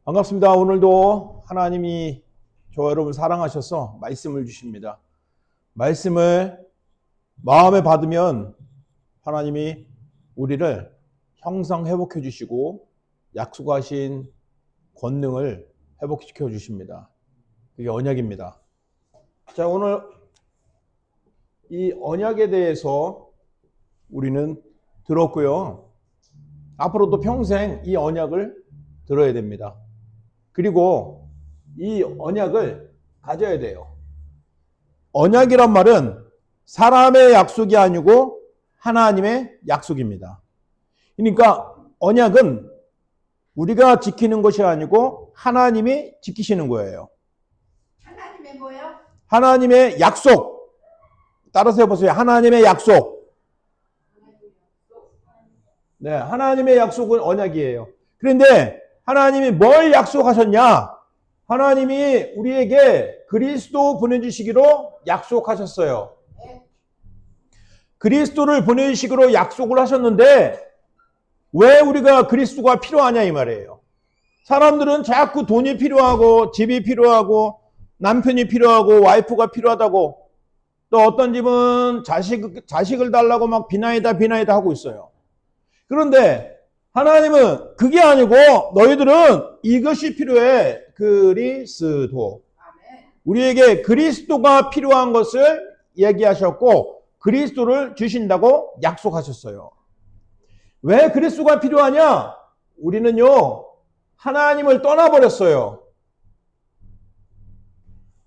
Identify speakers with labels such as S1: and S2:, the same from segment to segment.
S1: 반갑습니다. 오늘도 하나님이 저와 여러분 사랑하셔서 말씀을 주십니다. 말씀을 마음에 받으면 하나님이 우리를 형상 회복해 주시고 약속하신 권능을 회복시켜 주십니다. 그게 언약입니다. 자, 오늘 이 언약에 대해서 우리는 들었고요. 앞으로도 평생 이 언약을 들어야 됩니다. 그리고 이 언약을 가져야 돼요. 언약이란 말은 사람의 약속이 아니고 하나님의 약속입니다. 그러니까 언약은 우리가 지키는 것이 아니고 하나님이 지키시는 거예요.
S2: 하나님의 뭐요?
S1: 하나님의 약속. 따라서 해보세요. 하나님의 약속. 네, 하나님의 약속은 언약이에요. 그런데 하나님이 뭘 약속하셨냐? 하나님이 우리에게 그리스도 보내주시기로 약속하셨어요. 그리스도를 보내주시기로 약속을 하셨는데 왜 우리가 그리스도가 필요하냐 이 말이에요. 사람들은 자꾸 돈이 필요하고 집이 필요하고 남편이 필요하고 와이프가 필요하다고 또 어떤 집은 자식을 달라고 막 비나이다 하고 있어요. 그런데 하나님은 그게 아니고 너희들은 이것이 필요해. 그리스도. 우리에게 그리스도가 필요한 것을 얘기하셨고 그리스도를 주신다고 약속하셨어요. 왜 그리스도가 필요하냐? 우리는요 하나님을 떠나버렸어요.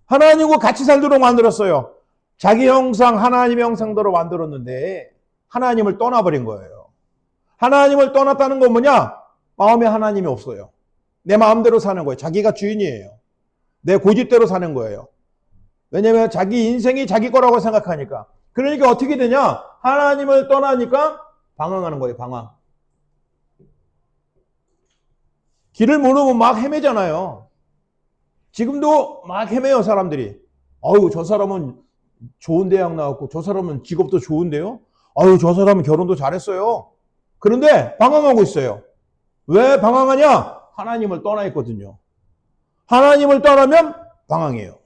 S1: 하나님과 같이 살도록 만들었어요. 자기 형상 하나님의 형상대로 만들었는데 하나님을 떠나버린 거예요. 하나님을 떠났다는 건 뭐냐? 마음에 하나님이 없어요. 내 마음대로 사는 거예요. 자기가 주인이에요. 내 고집대로 사는 거예요. 왜냐하면 자기 인생이 자기 거라고 생각하니까. 그러니까 어떻게 되냐? 하나님을 떠나니까 방황하는 거예요. 방황. 길을 모르면 막 헤매잖아요. 지금도 막 헤매요 사람들이. 아유 저 사람은 좋은 대학 나왔고 저 사람은 직업도 좋은데요. 아유 저 사람은 결혼도 잘했어요. 그런데 방황하고 있어요. 왜 방황하냐? 하나님을 떠나 있거든요. 하나님을 떠나면 방황해요.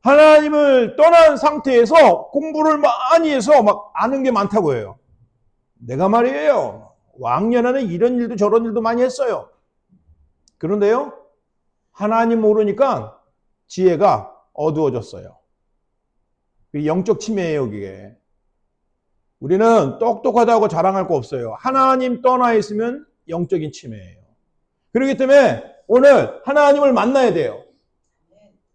S1: 하나님을 떠난 상태에서 공부를 많이 해서 막 아는 게 많다고 해요. 내가 말이에요. 왕년에는 이런 일도 저런 일도 많이 했어요. 그런데요. 하나님 모르니까 지혜가 어두워졌어요. 영적 치매예요, 그게. 우리는 똑똑하다고 자랑할 거 없어요. 하나님 떠나 있으면 영적인 치매예요. 그렇기 때문에 오늘 하나님을 만나야 돼요.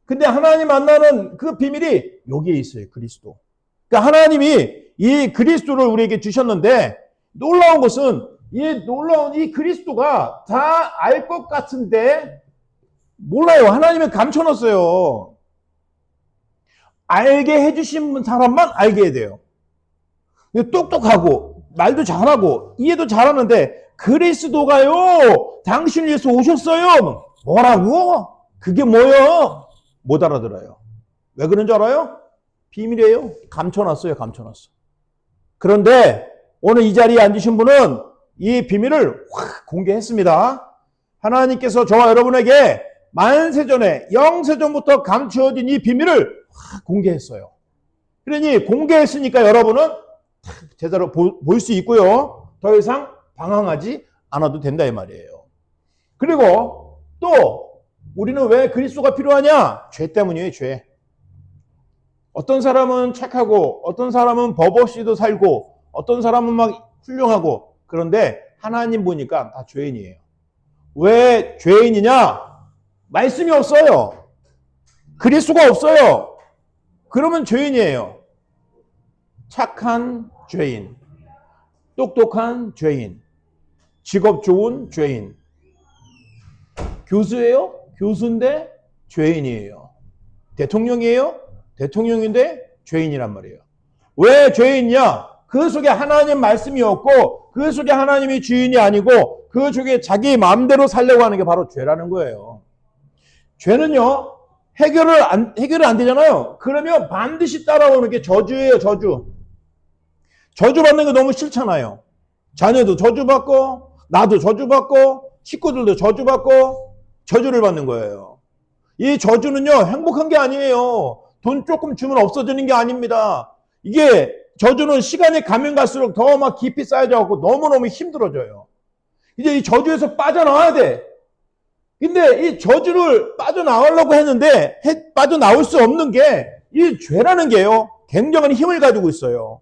S1: 근데 하나님 만나는 그 비밀이 여기에 있어요. 그리스도. 그러니까 하나님이 이 그리스도를 우리에게 주셨는데 놀라운 것은 이 그리스도가 다 알 것 같은데 몰라요. 하나님은 감춰놨어요. 알게 해주신 사람만 알게 해야 돼요. 똑똑하고 말도 잘하고 이해도 잘하는데 그리스도가요 당신을 위해서 오셨어요. 뭐라고? 그게 뭐예요? 못 알아들어요. 왜 그런 줄 알아요? 비밀이에요. 감춰놨어요. 감춰놨어. 그런데 오늘 이 자리에 앉으신 분은 이 비밀을 확 공개했습니다. 하나님께서 저와 여러분에게 만세전에 영세전부터 감추어진 이 비밀을 확 공개했어요. 그러니 공개했으니까 여러분은 제대로 볼 수 있고요. 더 이상 방황하지 않아도 된다 이 말이에요. 그리고 또 우리는 왜 그리스도가 필요하냐? 죄 때문이에요. 죄. 어떤 사람은 착하고 어떤 사람은 법 없이도 살고 어떤 사람은 막 훌륭하고 그런데 하나님 보니까 다 죄인이에요. 왜 죄인이냐? 말씀이 없어요. 그리스도가 없어요. 그러면 죄인이에요. 착한 죄인, 똑똑한 죄인, 직업 좋은 죄인. 교수예요? 교수인데 죄인이에요. 대통령이에요? 대통령인데 죄인이란 말이에요. 왜 죄인이냐? 그 속에 하나님 말씀이 없고 그 속에 하나님이 주인이 아니고 그 속에 자기 마음대로 살려고 하는 게 바로 죄라는 거예요. 죄는요 해결이 안 되잖아요. 그러면 반드시 따라오는 게 저주예요. 저주. 저주받는 거 너무 싫잖아요. 자녀도 저주받고 나도 저주받고 식구들도 저주받고 저주를 받는 거예요. 이 저주는요, 행복한 게 아니에요. 돈 조금 주면 없어지는 게 아닙니다. 이게 저주는 시간이 가면 갈수록 더 막 깊이 쌓여져갖고 너무너무 힘들어져요. 이제 이 저주에서 빠져나와야 돼. 근데 이 저주를 빠져나오려고 했는데 빠져나올 수 없는 게 이 죄라는 게요, 굉장한 힘을 가지고 있어요.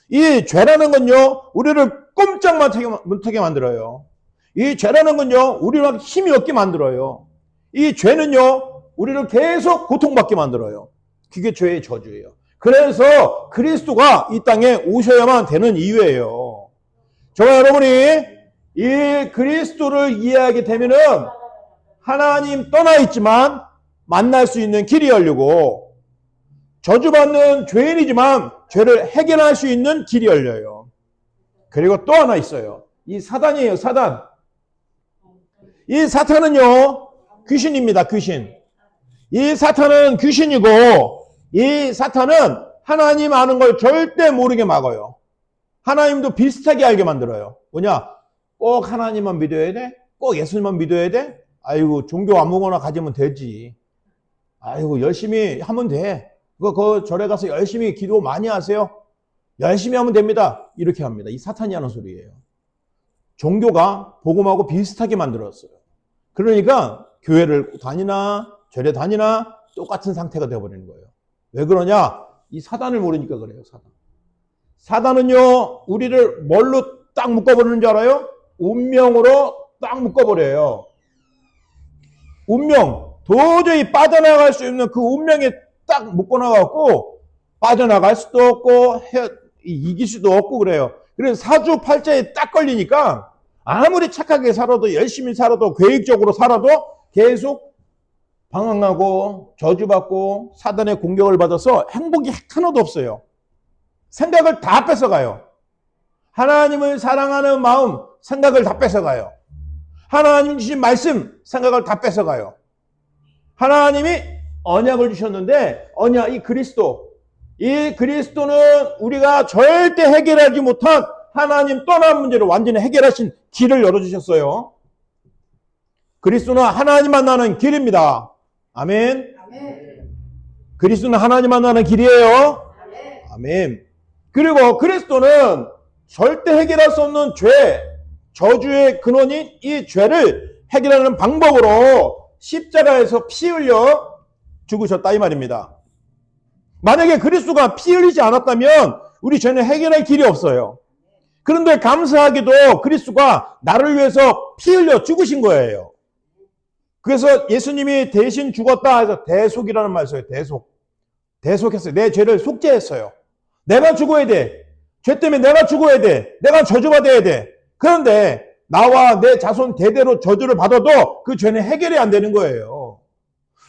S1: 이 죄라는 건요, 우리를 꼼짝 못하게 만들어요. 이 죄라는 건요, 우리를 힘이 없게 만들어요. 이 죄는요, 우리를 계속 고통받게 만들어요. 그게 죄의 저주예요. 그래서 그리스도가 이 땅에 오셔야만 되는 이유예요. 저와 여러분이 이 그리스도를 이해하게 되면은 하나님 떠나 있지만 만날 수 있는 길이 열리고, 저주받는 죄인이지만 죄를 해결할 수 있는 길이 열려요. 그리고 또 하나 있어요. 이 사단이에요, 사단. 이 사탄은요, 귀신입니다, 귀신. 이 사탄은 귀신이고, 이 사탄은 하나님 아는 걸 절대 모르게 막아요. 하나님도 비슷하게 알게 만들어요. 뭐냐? 꼭 하나님만 믿어야 돼? 꼭 예수님만 믿어야 돼? 아이고, 종교 아무거나 가지면 되지. 아이고, 열심히 하면 돼. 그 절에 가서 열심히 기도 많이 하세요. 열심히 하면 됩니다. 이렇게 합니다. 이 사탄이 하는 소리예요. 종교가 복음하고 비슷하게 만들었어요. 그러니까 교회를 다니나 절에 다니나 똑같은 상태가 되어버리는 거예요. 왜 그러냐? 이 사단을 모르니까 그래요. 사단은요, 우리를 뭘로 딱 묶어버리는 줄 알아요? 운명으로 딱 묶어버려요. 운명, 도저히 빠져나갈 수 없는 그 운명에 딱 묶어놔갖고 빠져나갈 수도 없고 이길 수도 없고 그래요. 그래서 사주팔자에 딱 걸리니까 아무리 착하게 살아도, 열심히 살아도, 계획적으로 살아도 계속 방황하고 저주받고 사단의 공격을 받아서 행복이 하나도 없어요. 생각을 다 뺏어가요. 하나님을 사랑하는 마음, 생각을 다 뺏어가요. 하나님 주신 말씀, 생각을 다 뺏어가요. 하나님이 언약을 주셨는데, 언약, 이 그리스도는 우리가 절대 해결하지 못한 하나님 떠난 문제를 완전히 해결하신 길을 열어주셨어요. 그리스도는 하나님 만나는 길입니다. 아멘.
S2: 아멘.
S1: 그리스도는 하나님 만나는 길이에요.
S2: 아멘.
S1: 아멘. 그리고 그리스도는 절대 해결할 수 없는 죄, 저주의 근원인 이 죄를 해결하는 방법으로 십자가에서 피 흘려 죽으셨다 이 말입니다. 만약에 그리스도가 피 흘리지 않았다면 우리 죄는 해결할 길이 없어요. 그런데 감사하게도 그리스도가 나를 위해서 피 흘려 죽으신 거예요. 그래서 예수님이 대신 죽었다 해서 대속이라는 말을 써요. 대속했어요. 내 죄를 속죄했어요. 내가 죽어야 돼. 죄 때문에 내가 죽어야 돼. 내가 저주받아야 돼. 그런데 나와 내 자손 대대로 저주를 받아도 그 죄는 해결이 안 되는 거예요.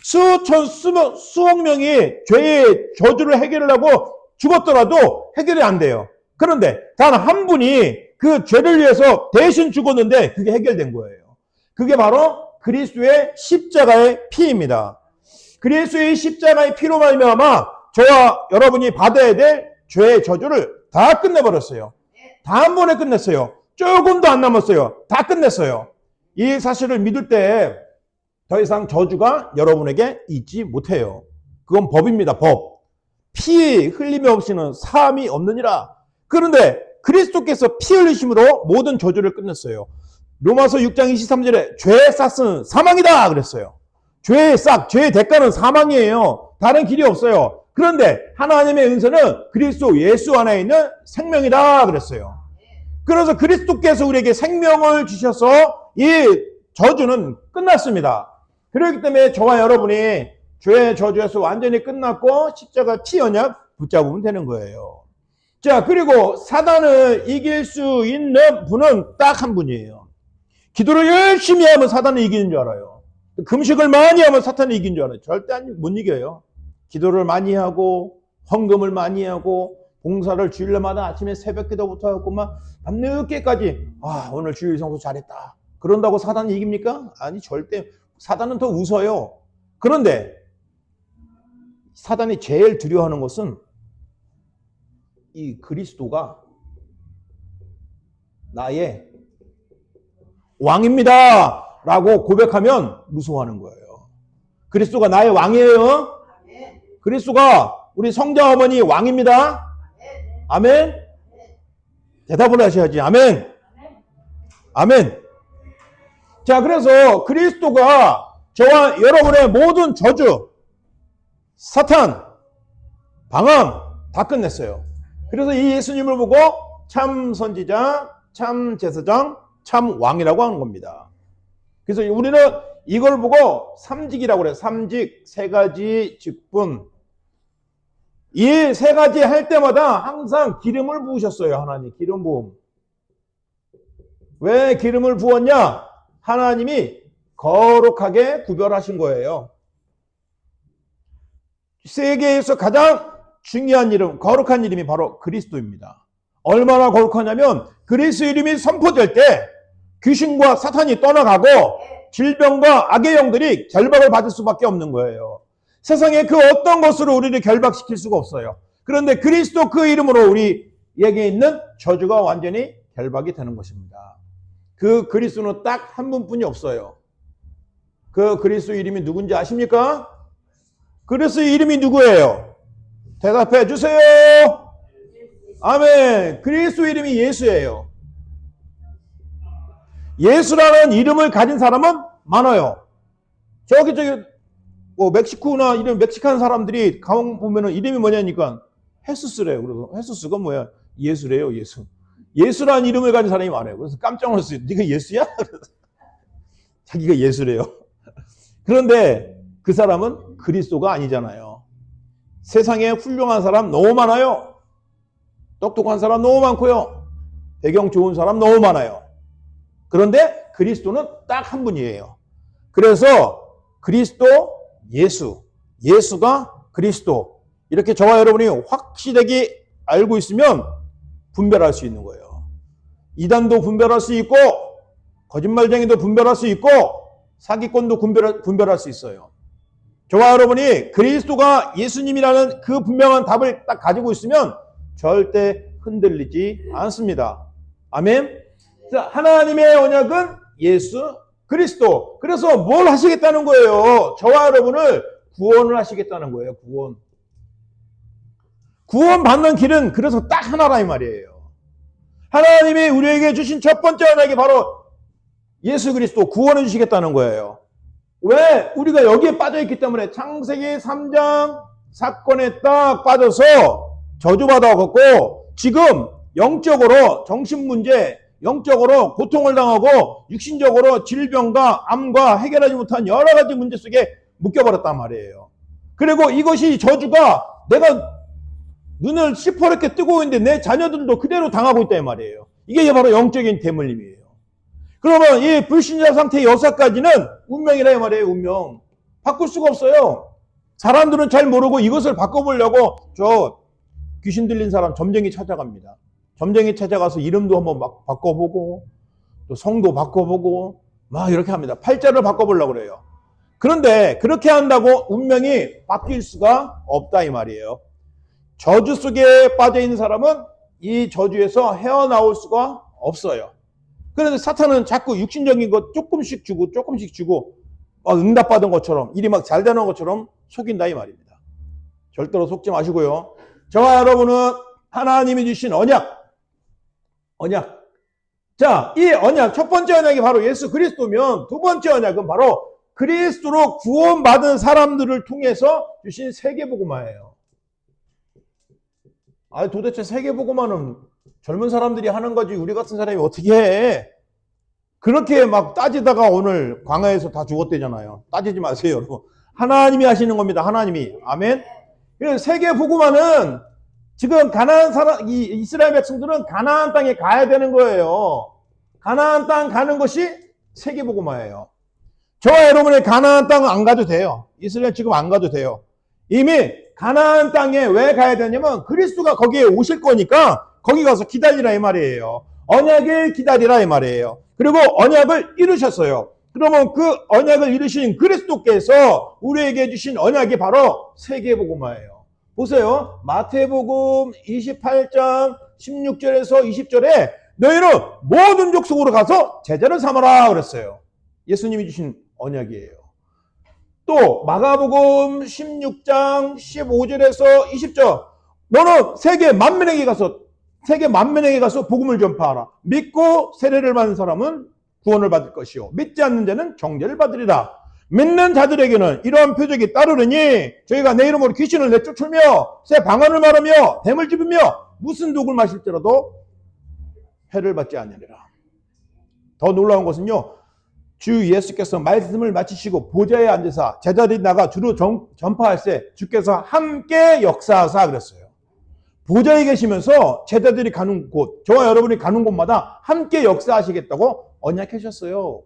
S1: 수억 명이 죄의 저주를 해결하려고 죽었더라도 해결이 안 돼요. 그런데 단 한 분이 그 죄를 위해서 대신 죽었는데 그게 해결된 거예요. 그게 바로 그리스도의 십자가의 피입니다. 그리스도의 십자가의 피로 말미암아 저와 여러분이 받아야 될 죄의 저주를 다 끝내버렸어요. 다 한 번에 끝냈어요. 조금도 안 남았어요. 다 끝냈어요. 이 사실을 믿을 때 더 이상 저주가 여러분에게 있지 못해요. 그건 법입니다. 법. 피 흘림이 없이는 사함이 없느니라. 그런데 그리스도께서 피 흘리심으로 모든 저주를 끝냈어요. 로마서 6장 23절에 죄의 싹은 사망이다 그랬어요. 죄의 싹, 죄의 대가는 사망이에요. 다른 길이 없어요. 그런데 하나님의 은사는 그리스도 예수 안에 있는 생명이다 그랬어요. 그래서 그리스도께서 우리에게 생명을 주셔서 이 저주는 끝났습니다. 그렇기 때문에 저와 여러분이 죄의 저주에서 완전히 끝났고 십자가 피 언약 붙잡으면 되는 거예요. 자, 그리고 사단을 이길 수 있는 분은 딱 한 분이에요. 기도를 열심히 하면 사단을 이기는 줄 알아요. 금식을 많이 하면 사탄을 이기는 줄 알아요. 절대 못 이겨요. 기도를 많이 하고 헌금을 많이 하고 봉사를 주일마다 아침에 새벽 기도부터 하고 막 밤늦게까지 오늘 주일 성수 잘했다. 그런다고 사단이 이깁니까? 아니, 절대. 사단은 더 웃어요. 그런데 사단이 제일 두려워하는 것은 이 그리스도가 나의 왕입니다 라고 고백하면 무서워하는 거예요. 그리스도가 나의 왕이에요. 그리스도가 우리 성자 어머니 왕입니다. 아멘. 대답을 하셔야지. 아멘. 아멘. 자, 그래서 그리스도가 저와 여러분의 모든 저주, 사탄, 방황 다 끝냈어요. 그래서 이 예수님을 보고 참 선지자, 참 제사장, 참 왕이라고 하는 겁니다. 그래서 우리는 이걸 보고 삼직이라고 그래요. 삼직, 세 가지 직분. 이 세 가지 할 때마다 항상 기름을 부으셨어요. 하나님 기름 부음. 왜 기름을 부었냐? 하나님이 거룩하게 구별하신 거예요. 세계에서 가장 중요한 이름, 거룩한 이름이 바로 그리스도입니다. 얼마나 거룩하냐면 그리스도 이름이 선포될 때 귀신과 사탄이 떠나가고 질병과 악의 영들이 결박을 받을 수밖에 없는 거예요. 세상에 그 어떤 것으로 우리를 결박시킬 수가 없어요. 그런데 그리스도 그 이름으로 우리에게 있는 저주가 완전히 결박이 되는 것입니다. 그 그리스도는 딱 한 분뿐이 없어요. 그 그리스도 이름이 누군지 아십니까? 그리스도 이름이 누구예요? 대답해 주세요. 아멘. 그리스도 이름이 예수예요. 예수라는 이름을 가진 사람은 많아요. 저기 뭐 멕시코나 이런 멕시칸 사람들이 가만 보면은 이름이 뭐냐니까 헤수스래요. 그래서 헤수스가 뭐야? 예수래요, 예수. 예수라는 이름을 가진 사람이 많아요. 그래서 깜짝 놀랐어요. 네가 예수야? 자기가 예수래요. 그런데 그 사람은 그리스도가 아니잖아요. 세상에 훌륭한 사람 너무 많아요. 똑똑한 사람 너무 많고요. 배경 좋은 사람 너무 많아요. 그런데 그리스도는 딱 한 분이에요. 그래서 그리스도, 예수, 예수가 그리스도. 이렇게 저와 여러분이 확실하게 알고 있으면 분별할 수 있는 거예요. 이단도 분별할 수 있고 거짓말쟁이도 분별할 수 있고 사기꾼도 분별할 수 있어요. 저와 여러분이 그리스도가 예수님이라는 그 분명한 답을 딱 가지고 있으면 절대 흔들리지 않습니다. 아멘. 하나님의 언약은 예수 그리스도. 그래서 뭘 하시겠다는 거예요? 저와 여러분을 구원을 하시겠다는 거예요. 구원 받는 길은 그래서 딱 하나라 이 말이에요. 하나님이 우리에게 주신 첫 번째 언약이 바로 예수 그리스도 구원해 주시겠다는 거예요. 왜? 우리가 여기에 빠져있기 때문에 창세기 3장 사건에 딱 빠져서 저주받아갖고 지금 영적으로 정신문제, 영적으로 고통을 당하고 육신적으로 질병과 암과 해결하지 못한 여러 가지 문제 속에 묶여버렸단 말이에요. 그리고 이것이 저주가 내가 눈을 시퍼렇게 뜨고 있는데 내 자녀들도 그대로 당하고 있단 말이에요. 이게 바로 영적인 대물림이에요. 그러면 이 불신자 상태의 여사까지는 운명이라 이 말이에요. 운명. 바꿀 수가 없어요. 사람들은 잘 모르고 이것을 바꿔보려고 저 귀신 들린 사람 점쟁이 찾아갑니다. 점쟁이 찾아가서 이름도 한번 막 바꿔보고 또 성도 바꿔보고 막 이렇게 합니다. 팔자를 바꿔보려고 그래요. 그런데 그렇게 한다고 운명이 바뀔 수가 없다 이 말이에요. 저주 속에 빠져있는 사람은 이 저주에서 헤어나올 수가 없어요. 그런데 사탄은 자꾸 육신적인 것 조금씩 주고 막 응답받은 것처럼 일이 막 잘 되는 것처럼 속인다 이 말입니다. 절대로 속지 마시고요. 저와 여러분은 하나님이 주신 언약. 자, 이 언약, 첫 번째 언약이 바로 예수 그리스도면 두 번째 언약은 바로 그리스도로 구원받은 사람들을 통해서 주신 세계복음화예요. 도대체 세계복음화는 젊은 사람들이 하는 거지 우리 같은 사람이 어떻게 해? 그렇게 막 따지다가 오늘 광야에서 다 죽었대잖아요. 따지지 마세요, 여러분. 하나님이 하시는 겁니다. 하나님이. 아멘. 그래서 세계복음화는 지금 이 이스라엘 백성들은 가나안 땅에 가야 되는 거예요. 가나안 땅 가는 것이 세계복음화예요. 저와 여러분의 가나안 땅은 안 가도 돼요. 이스라엘 지금 안 가도 돼요. 이미 가나안 땅에 왜 가야 되냐면 그리스도가 거기에 오실 거니까 거기 가서 기다리라 이 말이에요. 언약을 기다리라 이 말이에요. 그리고 언약을 이루셨어요. 그러면 그 언약을 이루신 그리스도께서 우리에게 주신 언약이 바로 세계복음화예요. 보세요. 마태복음 28장 16절에서 20절에 너희는 모든 족속으로 가서 제자를 삼아라 그랬어요. 예수님이 주신 언약이에요. 또 마가복음 16장 15절에서 20절 너는 세계 만민에게 가서 복음을 전파하라. 믿고 세례를 받은 사람은 구원을 받을 것이요 믿지 않는 자는 정죄를 받으리라. 믿는 자들에게는 이러한 표적이 따르느니 저희가 내 이름으로 귀신을 내쫓으며 새 방언을 말하며 뱀을 집으며 무슨 독을 마실지라도 해를 받지 않으리라. 더 놀라운 것은요, 주 예수께서 말씀을 마치시고 보좌에 앉으사 제자들이 나가 주로 전파할 때 주께서 함께 역사하사 그랬어요. 보좌에 계시면서 제자들이 가는 곳, 저와 여러분이 가는 곳마다 함께 역사하시겠다고 언약하셨어요.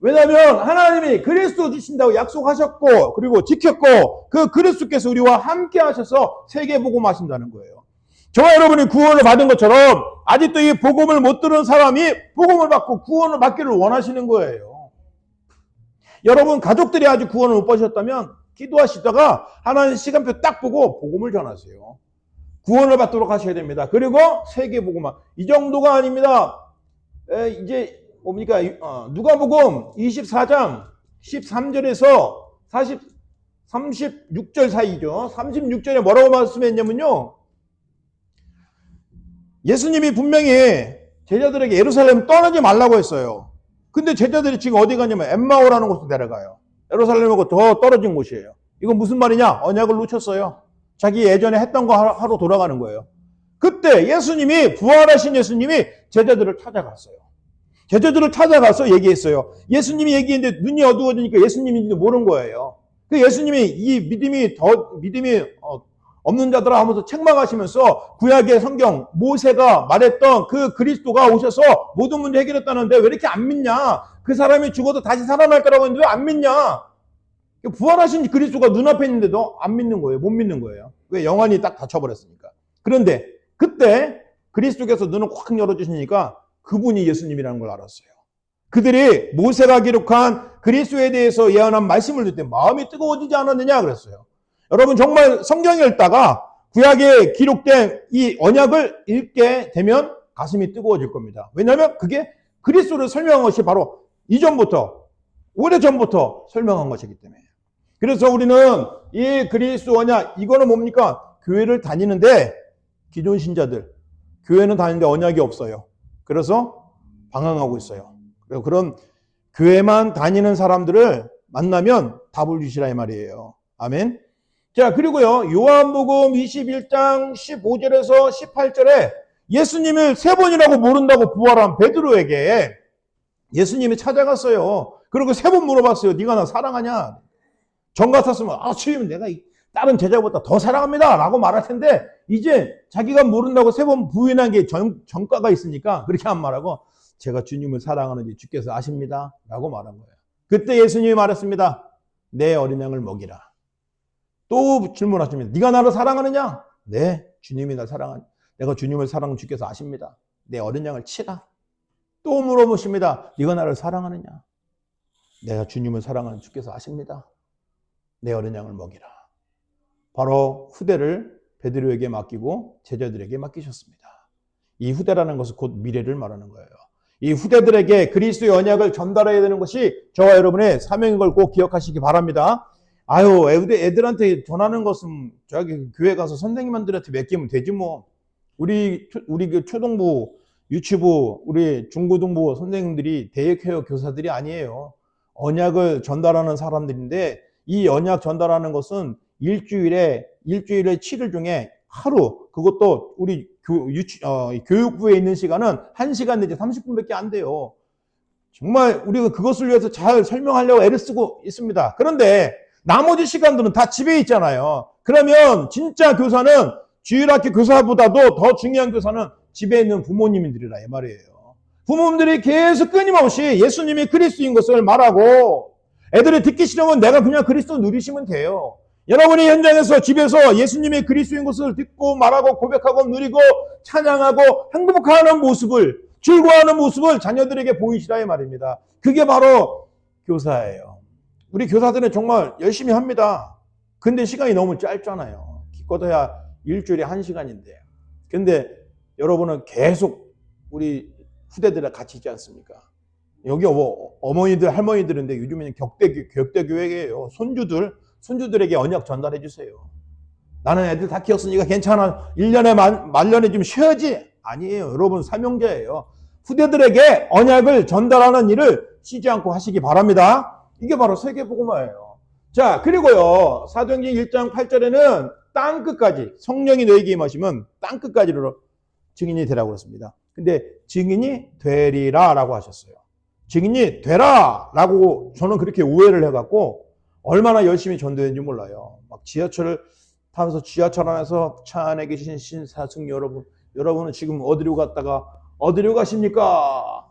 S1: 왜냐하면 하나님이 그리스도 주신다고 약속하셨고 그리고 지켰고 그 그리스도께서 우리와 함께 하셔서 세계 복음 하신다는 거예요. 저와 여러분이 구원을 받은 것처럼 아직도 이 복음을 못 들은 사람이 복음을 받고 구원을 받기를 원하시는 거예요. 여러분 가족들이 아직 구원을 못 받으셨다면 기도하시다가 하나님 시간표 딱 보고 복음을 전하세요. 구원을 받도록 하셔야 됩니다. 그리고 세계 복음화 이 정도가 아닙니다. 이제 뭡니까? 누가복음 24장 13절에서 36절 사이죠. 36절에 뭐라고 말씀했냐면요. 예수님이 분명히 제자들에게 예루살렘 떠나지 말라고 했어요. 근데 제자들이 지금 어디 가냐면 엠마오라는 곳으로 내려가요. 예루살렘하고 더 떨어진 곳이에요. 이건 무슨 말이냐? 언약을 놓쳤어요. 자기 예전에 했던 거 하러 돌아가는 거예요. 그때 예수님이 부활하신 예수님이 제자들을 찾아갔어요. 제자들을 찾아가서 얘기했어요. 예수님이 얘기했는데 눈이 어두워지니까 예수님인지도 모르는 거예요. 그 예수님이 이 믿음이 없는 자들아 하면서 책망하시면서 구약의 성경 모세가 말했던 그 그리스도가 오셔서 모든 문제 해결했다는데 왜 이렇게 안 믿냐? 그 사람이 죽어도 다시 살아날 거라고 했는데 왜 안 믿냐? 부활하신 그리스도가 눈앞에 있는데도 안 믿는 거예요. 못 믿는 거예요. 왜? 영안이 딱 닫혀버렸으니까. 그런데 그때 그리스도께서 눈을 확 열어주시니까 그분이 예수님이라는 걸 알았어요. 그들이 모세가 기록한 그리스도에 대해서 예언한 말씀을 듣때 마음이 뜨거워지지 않았느냐 그랬어요. 여러분 정말 성경을 읽다가 구약에 기록된 이 언약을 읽게 되면 가슴이 뜨거워질 겁니다. 왜냐하면 그게 그리스도를 설명한 것이 바로 이전부터 오래전부터 설명한 것이기 때문에. 그래서 우리는 이 그리스도 언약 이거는 뭡니까? 교회를 다니는데 기존 신자들 교회는 다니는데 언약이 없어요. 그래서 방황하고 있어요. 그런 교회만 다니는 사람들을 만나면 답을 주시라 이 말이에요. 아멘. 자, 그리고요. 요한복음 21장 15절에서 18절에 예수님을 세 번이라고 모른다고 부활한 베드로에게 예수님이 찾아갔어요. 그리고 세 번 물어봤어요. 네가 나 사랑하냐? 전 같았으면 주님 내가 다른 제자보다 더 사랑합니다 라고 말할 텐데 이제 자기가 모른다고 세 번 부인한 게 전과가 있으니까 그렇게 안 말하고 제가 주님을 사랑하는지 주께서 아십니다 라고 말한 거예요. 그때 예수님이 말했습니다. 내 어린 양을 먹이라. 또 질문하십니다. 네가 나를 사랑하느냐? 네, 주님이 날 사랑하냐. 내가 주님을 사랑하는 주께서 아십니다. 내 어린 양을 치라. 또 물어보십니다. 네가 나를 사랑하느냐? 내가 주님을 사랑하는 주께서 아십니다. 내 어린 양을 먹이라. 바로 후대를 베드로에게 맡기고 제자들에게 맡기셨습니다. 이 후대라는 것은 곧 미래를 말하는 거예요. 이 후대들에게 그리스도의 언약을 전달해야 되는 것이 저와 여러분의 사명인 걸 꼭 기억하시기 바랍니다. 애들한테 전하는 것은 저기 교회 가서 선생님들한테 맡기면 되지 뭐. 우리 그 초등부, 유치부, 우리 중고등부 선생님들이 대역회요 교사들이 아니에요. 언약을 전달하는 사람들인데 이 언약 전달하는 것은 일주일에 7일 중에 하루, 그것도 우리 교육부에 있는 시간은 1시간 내지 30분밖에 안 돼요. 정말 우리가 그것을 위해서 잘 설명하려고 애를 쓰고 있습니다. 그런데 나머지 시간들은 다 집에 있잖아요. 그러면 진짜 교사는 주일학교 교사보다도 더 중요한 교사는 집에 있는 부모님들이라 이 말이에요. 부모님들이 계속 끊임없이 예수님이 그리스도인 것을 말하고 애들이 듣기 싫으면 내가 그냥 그리스도 누리시면 돼요. 여러분이 현장에서 집에서 예수님이 그리스도인 것을 듣고 말하고 고백하고 누리고 찬양하고 행복하는 모습을 즐거워하는 모습을 자녀들에게 보이시라 이 말입니다. 그게 바로 교사예요. 우리 교사들은 정말 열심히 합니다. 근데 시간이 너무 짧잖아요. 기껏해야 일주일에 1시간인데. 근데 여러분은 계속 우리 후대들이랑 같이 있지 않습니까? 여기 어머니들, 할머니들인데 요즘에는 격대교회예요. 손주들에게 언약 전달해 주세요. 나는 애들 다 키웠으니까 괜찮아. 1년에 말년에 좀 쉬어야지. 아니에요. 여러분 사명자예요. 후대들에게 언약을 전달하는 일을 쉬지 않고 하시기 바랍니다. 이게 바로 세계복음화예요. 자, 그리고요. 사도행전 1장 8절에는 땅끝까지 성령이 너에게 임하시면 땅끝까지로 증인이 되라고 그랬습니다. 근데 증인이 되리라 라고 하셨어요. 증인이 되라 라고 저는 그렇게 오해를 해갖고 얼마나 열심히 전도했는지 몰라요. 막 지하철을 타면서 지하철 안에서 차 안에 계신 신사숙 여러분은 지금 어디로 갔다가 어디로 가십니까?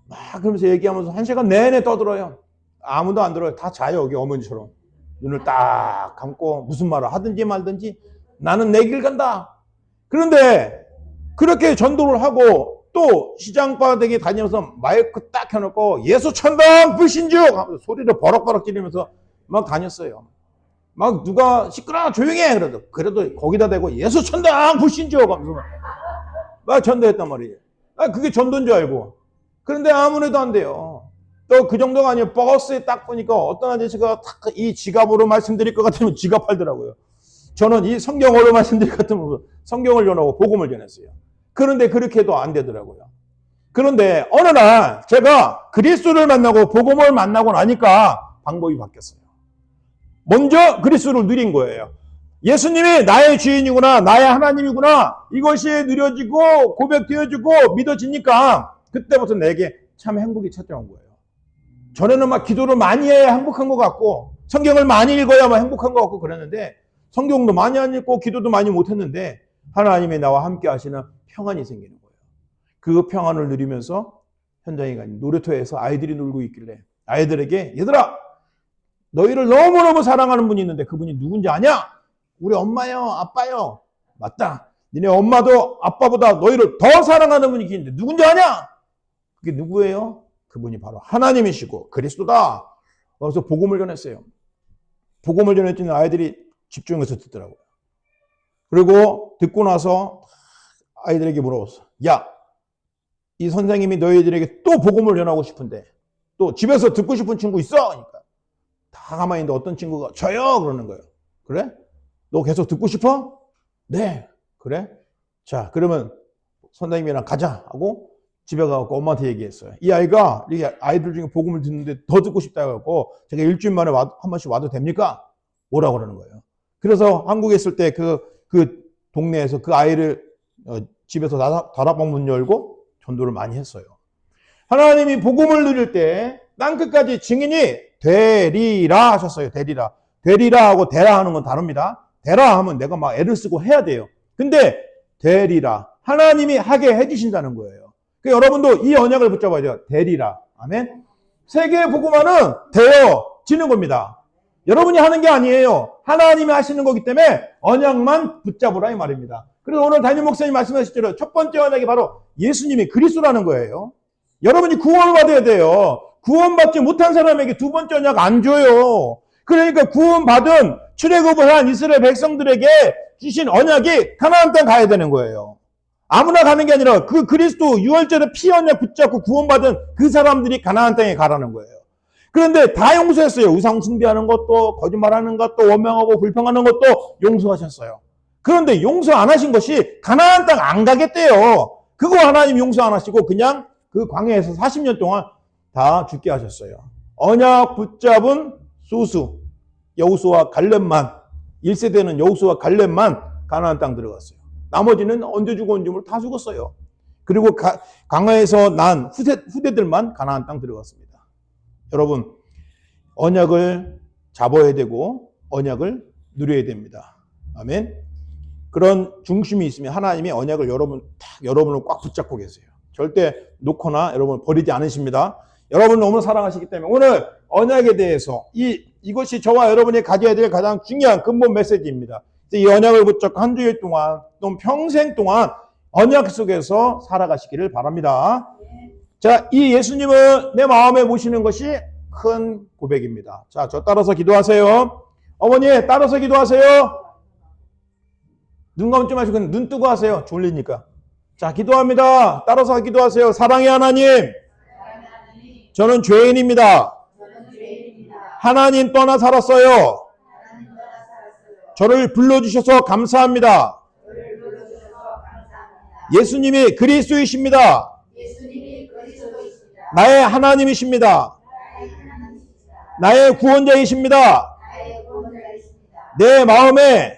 S1: 막 그러면서 얘기하면서 1시간 내내 떠들어요. 아무도 안 들어요. 다 자요. 여기 어머니처럼. 눈을 딱 감고 무슨 말을 하든지 말든지 나는 내 길 간다. 그런데 그렇게 전도를 하고 또 시장바닥에 다니면서 마이크 딱 켜놓고 예수 천당 불신주 하면서 소리를 버럭버럭 지르면서 막 다녔어요. 막 누가 시끄러워 조용히 해 그래도 거기다 대고 예수 천당 불신주 하면서 막 전도했단 말이에요. 그게 전도인 줄 알고. 그런데 아무래도 안 돼요. 또 그 정도가 아니에요. 버스에 딱 보니까 어떤 아저씨가 이 지갑으로 말씀드릴 것 같으면 지갑 팔더라고요. 저는 이 성경으로 말씀드릴 것 같으면 성경을 전하고 복음을 전했어요. 그런데 그렇게 해도 안 되더라고요. 그런데 어느 날 제가 그리스도를 만나고 복음을 만나고 나니까 방법이 바뀌었어요. 먼저 그리스도를 누린 거예요. 예수님이 나의 주인이구나, 나의 하나님이구나, 이것이 누려지고 고백되어지고 믿어지니까 그때부터 내게 참 행복이 찾아온 거예요. 전에는 막 기도를 많이 해야 행복한 것 같고 성경을 많이 읽어야만 행복한 것 같고 그랬는데 성경도 많이 안 읽고 기도도 많이 못했는데 하나님이 나와 함께 하시는 평안이 생기는 거예요. 그 평안을 누리면서 현장에 가니 놀이터에서 아이들이 놀고 있길래 아이들에게 얘들아 너희를 너무너무 사랑하는 분이 있는데 그분이 누군지 아냐? 우리 엄마요 아빠요. 맞다. 니네 엄마도 아빠보다 너희를 더 사랑하는 분이 계신데 누군지 아냐? 그게 누구예요? 그분이 바로 하나님이시고 그리스도다. 그래서 복음을 전했어요. 복음을 전했더니 아이들이 집중해서 듣더라고요. 그리고 듣고 나서 아이들에게 물어봤어. 야, 이 선생님이 너희들에게 또 복음을 전하고 싶은데 또 집에서 듣고 싶은 친구 있어? 그러니까 다 가만히 있는데 어떤 친구가 저요? 그러는 거예요. 그래? 너 계속 듣고 싶어? 네. 그래? 자, 그러면 선생님이랑 가자 하고 집에 가서 엄마한테 얘기했어요. 이 아이가 아이들 중에 복음을 듣는데 더 듣고 싶다 해갖고 제가 일주일 만에 한 번씩 와도 됩니까? 오라고 그러는 거예요. 그래서 한국에 있을 때 그 동네에서 그 아이를 집에서 다락방 문 열고 전도를 많이 했어요. 하나님이 복음을 누릴 때 땅끝까지 증인이 되리라 하셨어요. 되리라. 되리라 하고 되라 하는 건 다릅니다. 되라 하면 내가 막 애를 쓰고 해야 돼요. 근데 되리라. 하나님이 하게 해주신다는 거예요. 그러니까 여러분도 이 언약을 붙잡아야 돼요. 되리라. 아멘. 세계 복음화는 되어지는 겁니다. 여러분이 하는 게 아니에요. 하나님이 하시는 거기 때문에 언약만 붙잡으라 이 말입니다. 그래서 오늘 담임 목사님 말씀하신 대로 첫 번째 언약이 바로 예수님이 그리스도라는 거예요. 여러분이 구원을 받아야 돼요. 구원받지 못한 사람에게 두 번째 언약 안 줘요. 그러니까 구원받은 출애굽을 한 이스라엘 백성들에게 주신 언약이 가나안 땅 가야 되는 거예요. 아무나 가는 게 아니라 그 그리스도 유월절에 피 언약 붙잡고 구원받은 그 사람들이 가나안 땅에 가라는 거예요. 그런데 다 용서했어요. 우상 숭배하는 것도 거짓말하는 것도 원망하고 불평하는 것도 용서하셨어요. 그런데 용서 안 하신 것이 가나안 땅 안 가겠대요. 그거 하나님 용서 안 하시고 그냥 그 광야에서 40년 동안 다 죽게 하셨어요. 언약 붙잡은 소수 여호수아 갈렙만 1세대는 여호수아 갈렙만 가나안 땅 들어갔어요. 나머지는 언제 죽어 언제 모르고 다 죽었어요. 그리고 광야에서 난 후대들만 가나안 땅 들어갔습니다. 여러분 언약을 잡아야 되고 언약을 누려야 됩니다. 아멘. 그런 중심이 있으면 하나님이 언약을 여러분을 꽉 붙잡고 계세요. 절대 놓거나 여러분을 버리지 않으십니다. 여러분을 너무 사랑하시기 때문에 오늘 언약에 대해서 이것이 저와 여러분이 가져야 될 가장 중요한 근본 메시지입니다. 이 언약을 붙잡고 한 주일 동안 또 평생 동안 언약 속에서 살아가시기를 바랍니다. 자, 이 예수님을 내 마음에 모시는 것이 큰 고백입니다. 자, 저 따라서 기도하세요. 어머니 따라서 기도하세요. 눈 감지 마시고 눈 뜨고 하세요. 졸리니까. 자, 기도합니다. 따라서 기도하세요. 사랑의 하나님, 저는 죄인입니다. 하나님 떠나 살았어요. 저를 불러주셔서 감사합니다. 예수님이 그리스도이십니다. 나의 하나님이십니다. 나의 구원자이십니다. 내 마음에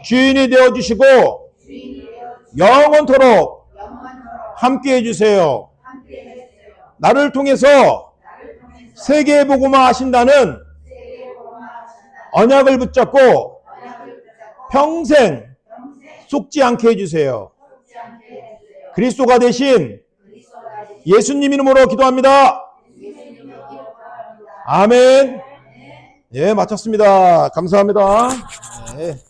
S1: 주인이 되어주시고 영원토록 함께해 주세요. 나를 통해서 세계의 복음화 하신다는 언약을 붙잡고 평생 속지 않게 해주세요. 그리스도가 되신 예수님 이름으로 기도합니다. 아멘. 예, 마쳤습니다. 감사합니다. 예.